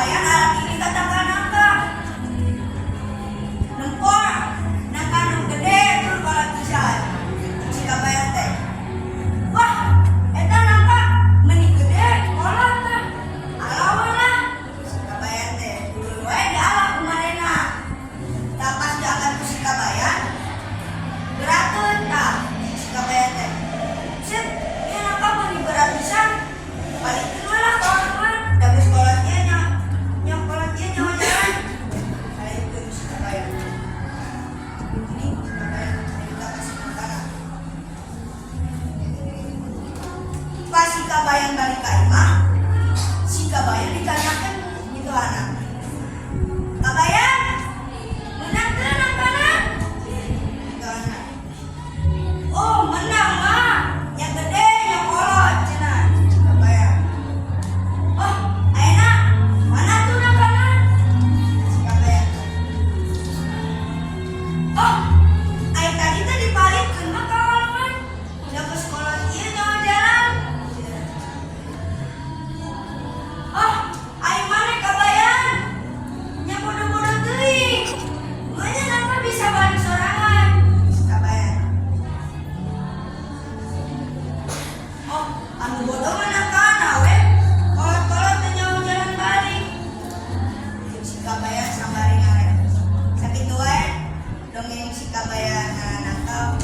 kabayan alat ini katakan angka. Nempor, nangka nang gede tur balat pisan. Si kabayan teh. Wah, eta nangka meni gede kolot teh. Alawan lah. Si kabayan teh dulu wae dialak kumanehna. Tah pas diangkat ku si kabayan, beratkeun tah si kabayan teh. Sip, ieu nangka meni berat pisan. Palingkeun we lah ka orang mah. Da geus kolot ieu nya. Nya kolot ieu nya jalan. Palingkeun si kabayan. Ini si kabayan cerita kasih makanan. Pas si kabayan balik ka imah, si kabayan ditanyakeun gitu anak. Kabayan, menang teu nangkana? Gitu anak. Oh, menang mah. Yang gede, yang kolot cenah si kabayan. Oh, ayeuna mana tuh nangkana? Si kabayan. Oh, aya tadi teh dibalikeun mah ka orang. Da geus kolot ieu nyawa jalan. Oh, ai mane kabayan? Nya bodoh-bodoh teuing. Manya napa bisa balik sorangan? Si kabayan. Oh, anu bodoh mah nangkana we. Kolot-kolot teh nyawa jalan balik. Si kabayan sambari ngaret. Sakitu wae dongeng si kabayan nangka